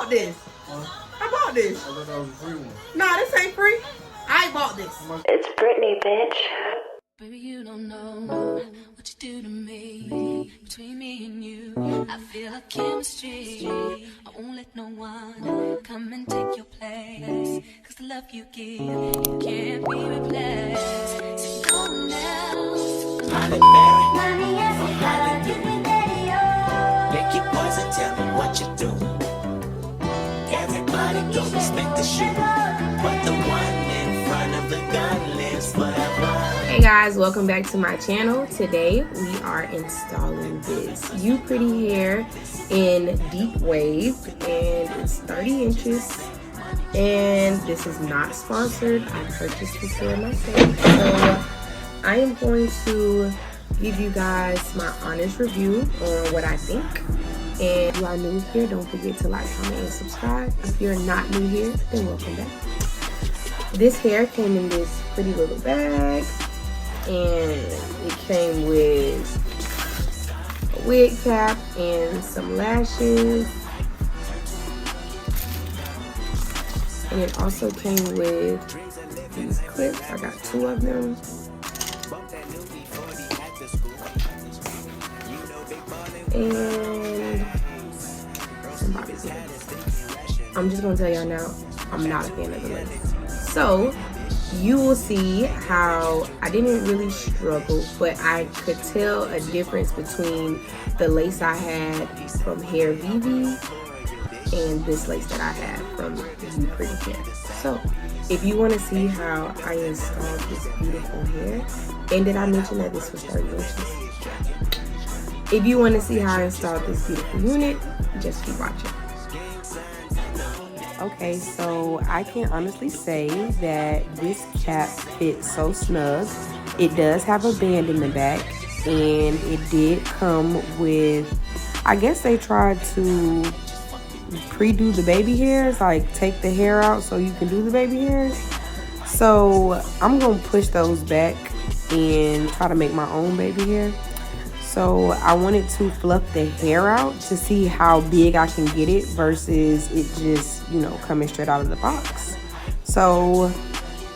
bought this. I bought this. I thought that was a free one. Nah, this ain't free. I bought this. It's Brittany, bitch. Baby, you don't know what you do to me. Between me and you, I feel a chemistry. I won't let no one come and take your place. Cause the love you give, it can't be replaced. So go now. Holly Berry, from Hollywood. Make your boys and tell me what you do. Everybody don't respect the shoe, but the one in front of the gun lives forever. Hey guys, welcome back to my channel. Today we are installing this UPretty hair in deep wave, and it's 30 inches. And this is not sponsored. I purchased this hair myself, so I am going to give you guys my honest review on what I think. And if you are new here, don't forget to like, comment, and subscribe. If you're not new here, then welcome back. This hair came in this pretty little bag, and it came with a wig cap and some lashes. And it also came with these clips. I got 2 of them. And somebody's here. I'm just gonna tell y'all now, I'm not a fan of the lace. So you will see how I didn't really struggle, but I could tell a difference between the lace I had from Hair VV and this lace that I had from UPretty Hair. So if you want to see how I installed this beautiful hair, and did I mention that this was 30 inches? If you want to see how I installed this beautiful unit, just keep watching. Okay, so I can honestly say that this cap fits so snug. It does have a band in the back, and it did come with, I guess they tried to pre-do the baby hairs, like take the hair out so you can do the baby hairs. So I'm gonna push those back and try to make my own baby hair. So I wanted to fluff the hair out to see how big I can get it versus it just, you know, coming straight out of the box. So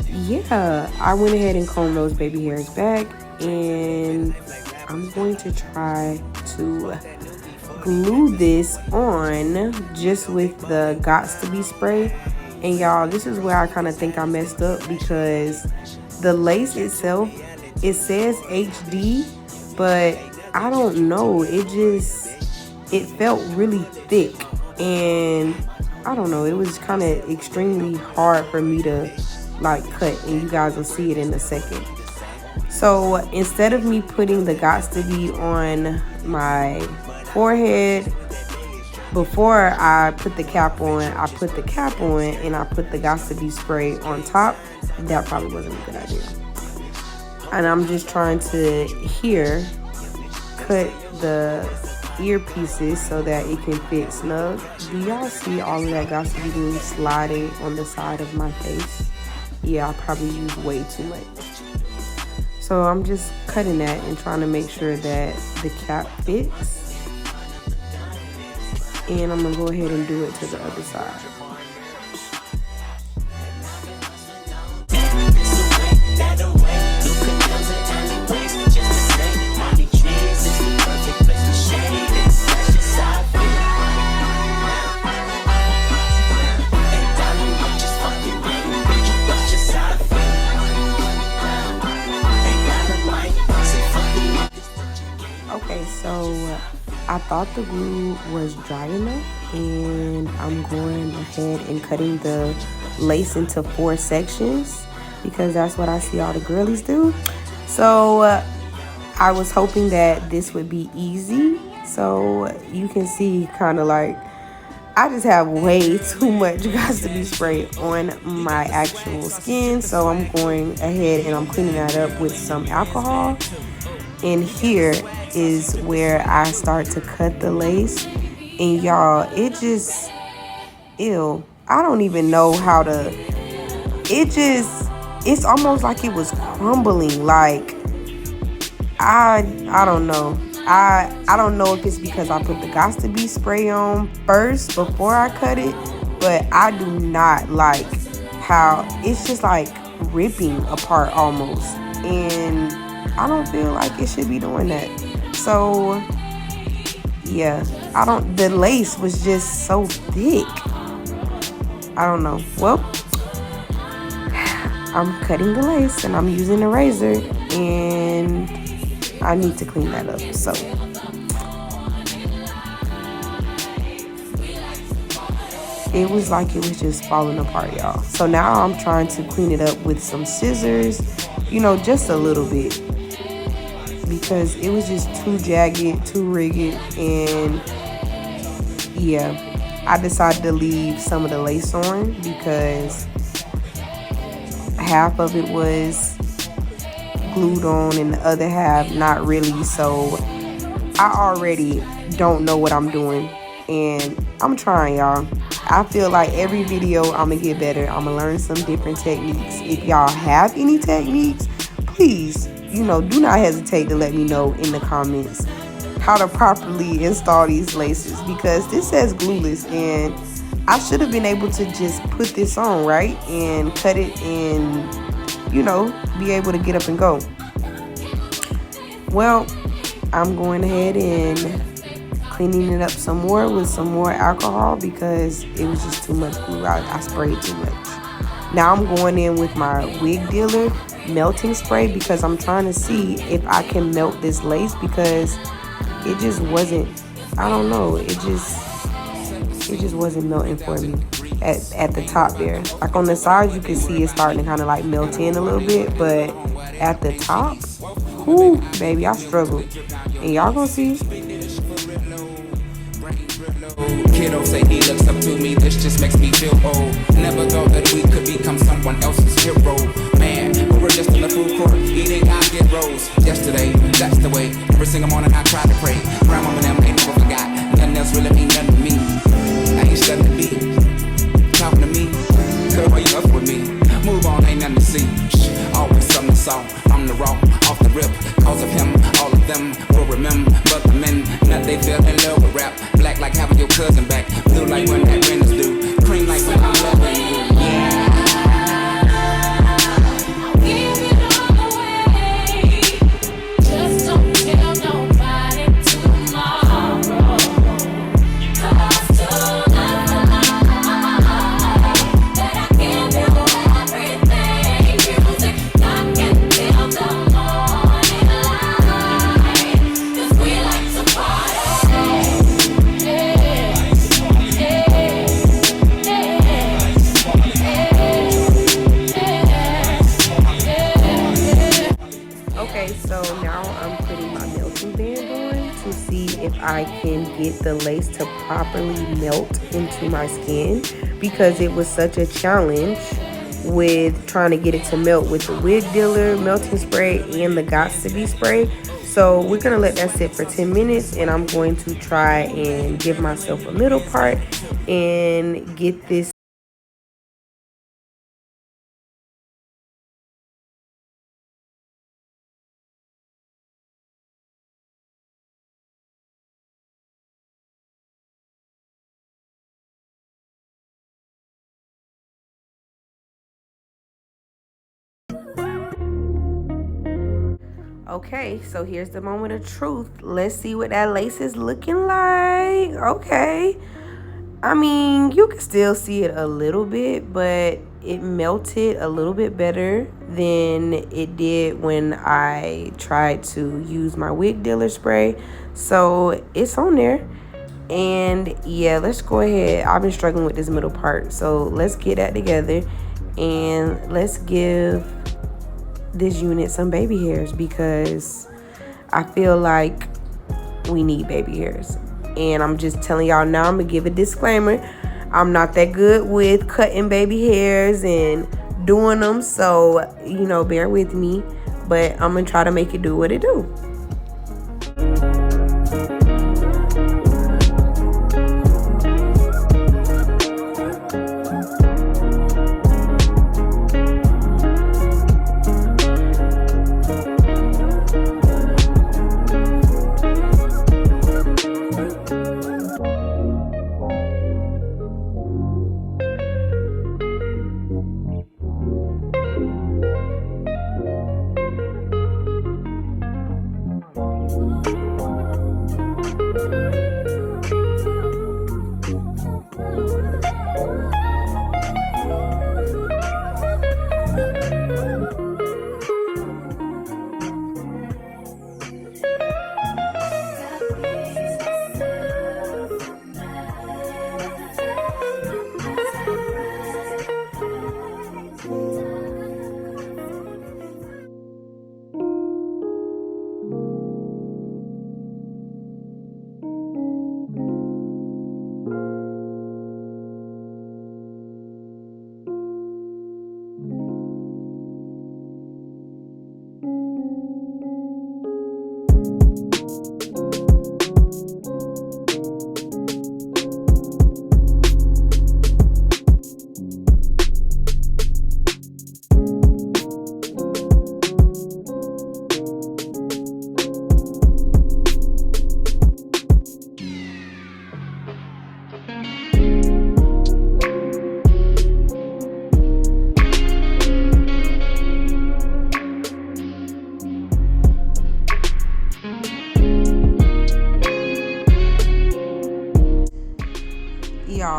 yeah, I went ahead and combed those baby hairs back, and I'm going to try to glue this on just with the Gots to Be spray. And y'all, this is where I kind of think I messed up, because the lace itself, it says HD, but I don't know, it felt really thick, and I don't know, it was kind of extremely hard for me to like cut, and you guys will see it in a second. So instead of me putting the Gots to Be on my forehead before I put the cap on, I put the cap on and I put the Gots to Be spray on top. That probably wasn't a good idea. And I'm just trying to here cut the earpieces so that it can fit snug. Do y'all see all of that Gots to Be glue sliding on the side of my face? Yeah, I probably used way too much. So I'm just cutting that and trying to make sure that the cap fits. And I'm gonna go ahead and do it to the other side. Okay, so I thought the glue was dry enough, and I'm going ahead and cutting the lace into 4 sections because that's what I see all the girlies do. So I was hoping that this would be easy. So you can see kind of like I just have way too much Gots to Be spray on my actual skin. So I'm going ahead and I'm cleaning that up with some alcohol. And here is where I start to cut the lace. And y'all, it just, ew. I don't even know how to, it's almost like it was crumbling. Like, I don't know. I don't know if it's because I put the Got to Be spray on first before I cut it, but I do not like how it's just like ripping apart almost, and I don't feel like it should be doing that. So yeah, the lace was just so thick. I don't know. Well, I'm cutting the lace and I'm using a razor, and I need to clean that up. So it was like it was just falling apart, y'all. So now I'm trying to clean it up with some scissors, you know, just a little bit, because it was just too jagged, too rigid. And yeah, I decided to leave some of the lace on because half of it was glued on and the other half not really. So I already don't know what I'm doing, and I'm trying, y'all. I feel like every video I'm gonna get better. I'm gonna learn some different techniques. If y'all have any techniques, please, you know, do not hesitate to let me know in the comments how to properly install these laces, because this says glueless, and I should have been able to just put this on, right, and cut it and, you know, be able to get up and go. Well, I'm going ahead and cleaning it up some more with some more alcohol because it was just too much glue. I sprayed too much. Now I'm going in with my wig dealer melting spray because I'm trying to see if I can melt this lace, because it just wasn't, I don't know, it just wasn't melting for me at the top there. Like on the sides you can see it starting to kind of like melt in a little bit, but at the top, whoo, baby, I struggled. And y'all gonna see. Kiddo say he looks up to me, this just makes me feel old. Never thought that we could become someone else's hero. Man, we were just in the food court eating I get rolls. Yesterday, that's the way. Every single morning I try to pray. Grandma and them ain't never forgot. Nothing else really mean nothing to me. I ain't studying to be talking to me. Girl, why you up with me? Move on, ain't nothing to see. Shh, always something saw. I'm the raw, off the rip. Cause of him, all of them will remember. But the men, that they fell in love with rap. Black like having your cousin back. Blue like when that rent is due. Cream like when I'm loving you. Yeah. I can get the lace to properly melt into my skin, because it was such a challenge with trying to get it to melt with the wig dealer melting spray and the Got to Be spray. So we're gonna let that sit for 10 minutes, and I'm going to try and give myself a middle part and get this. Okay, so here's the moment of truth. Let's see what that lace is looking like. Okay. I mean, you can still see it a little bit, but it melted a little bit better than it did when I tried to use my wig dealer spray. So it's on there. And yeah, let's go ahead. I've been struggling with this middle part. So let's get that together and let's give this unit some baby hairs, because I feel like we need baby hairs. And I'm just telling y'all now, I'm gonna give a disclaimer, I'm not that good with cutting baby hairs and doing them, so you know, bear with me, but I'm gonna try to make it do what it do.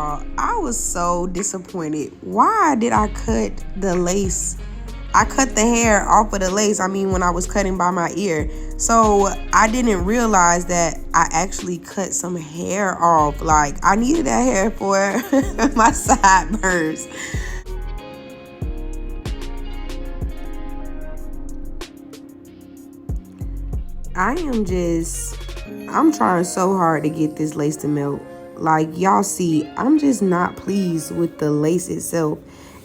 y'all, I was so disappointed. Why did I cut the lace? I cut the hair off of the lace, when I was cutting by my ear. So I didn't realize that I actually cut some hair off. Like, I needed that hair for my sideburns. I'm trying so hard to get this lace to melt. Like, y'all see, I'm just not pleased with the lace itself.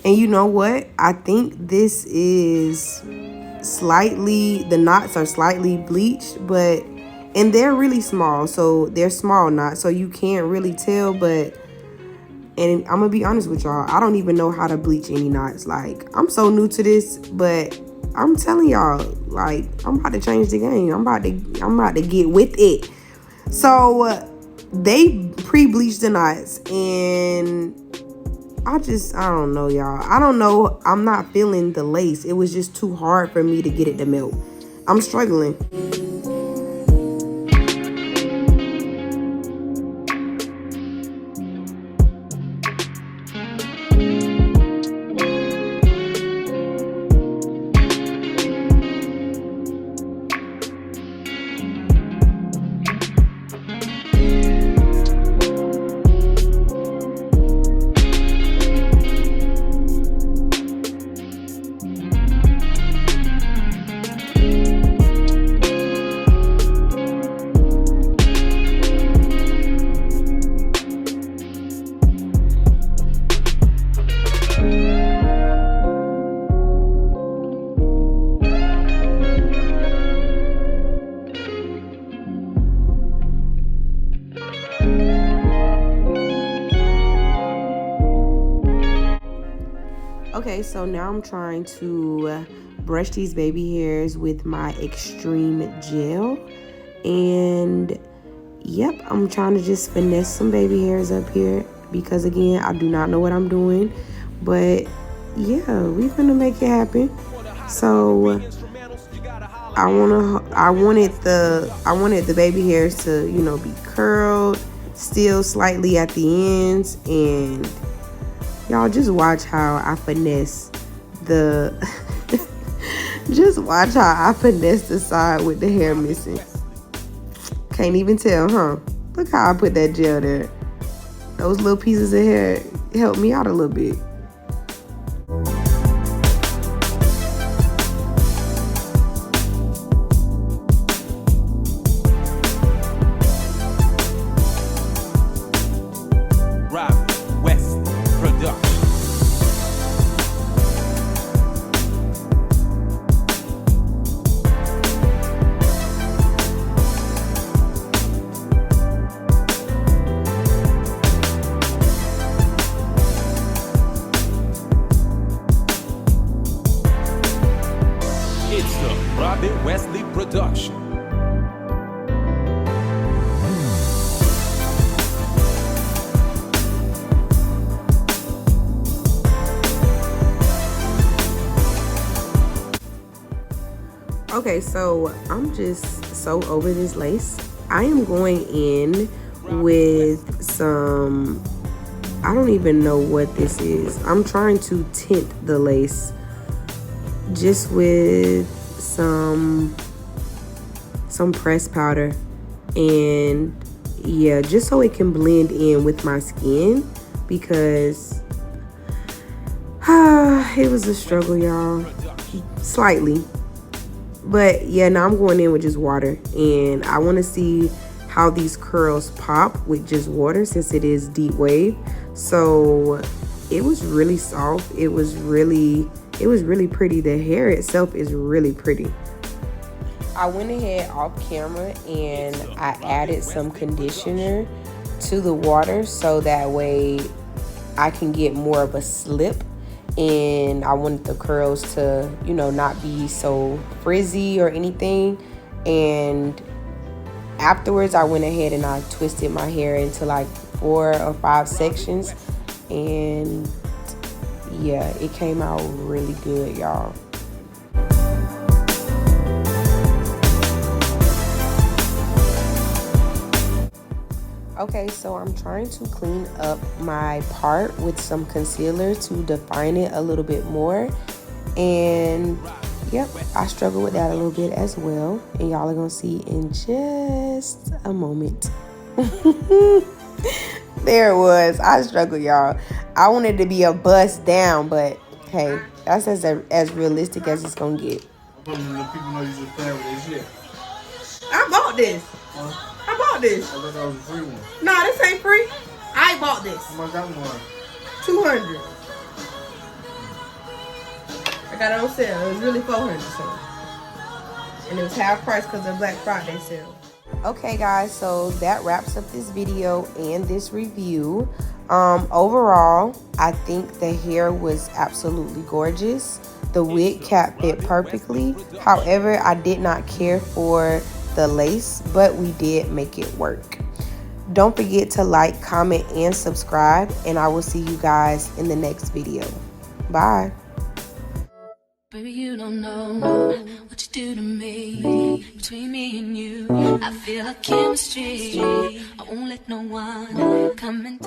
And you know what? I think this is the knots are slightly bleached, and they're really small. So they're small knots, so you can't really tell, and I'm gonna be honest with y'all, I don't even know how to bleach any knots. Like, I'm so new to this, but I'm telling y'all, like, I'm about to change the game. I'm about to get with it. So they pre-bleached the knots, and I don't know, y'all. I don't know. I'm not feeling the lace. It was just too hard for me to get it to melt. I'm struggling. Okay, so now I'm trying to brush these baby hairs with my extreme gel, and yep, I'm trying to just finesse some baby hairs up here because, again, I do not know what I'm doing, but yeah, we're gonna make it happen. So I wanted the baby hairs to, be curled, still slightly at the ends, and y'all just watch how I finesse the just watch how I finesse the side with the hair missing. Can't even tell, huh? Look how I put that gel there. Those little pieces of hair helped me out a little bit. Production. Okay, so I'm just so over this lace. I am going in with some, I don't even know what this is. I'm trying to tint the lace just with some pressed powder, and yeah, just so it can blend in with my skin, because it was a struggle, y'all, slightly. But yeah, now I'm going in with just water, and I want to see how these curls pop with just water, since it is deep wave. So it was really soft. It was really pretty. The hair itself is really pretty. I went ahead off camera and I added some conditioner to the water so that way I can get more of a slip, and I wanted the curls to, not be so frizzy or anything. And afterwards I went ahead and I twisted my hair into like 4 or 5 sections, and yeah, it came out really good, y'all. Okay, so I'm trying to clean up my part with some concealer to define it a little bit more. And yep, I struggle with that a little bit as well. And y'all are gonna see in just a moment. There it was. I struggled, y'all. I wanted to be a bust down, but hey, that's as realistic as it's gonna get. People know you just playing with this shit. I bought this. Huh? I bought this. I thought that was a free one. Nah, this ain't free. I bought this. How much that one? 200. I got it on sale. It was really 400 so. And it was half price because of Black Friday sale. Okay guys, so that wraps up this video and this review. Overall, I think the hair was absolutely gorgeous. The wig cap fit perfectly. However, I did not care for the lace, but we did make it work. Don't forget to like, comment, and subscribe, and I will see you guys in the next video. Bye. Baby, you don't know what you do to me. Between me and you, I feel a chemistry. I won't let no one come and take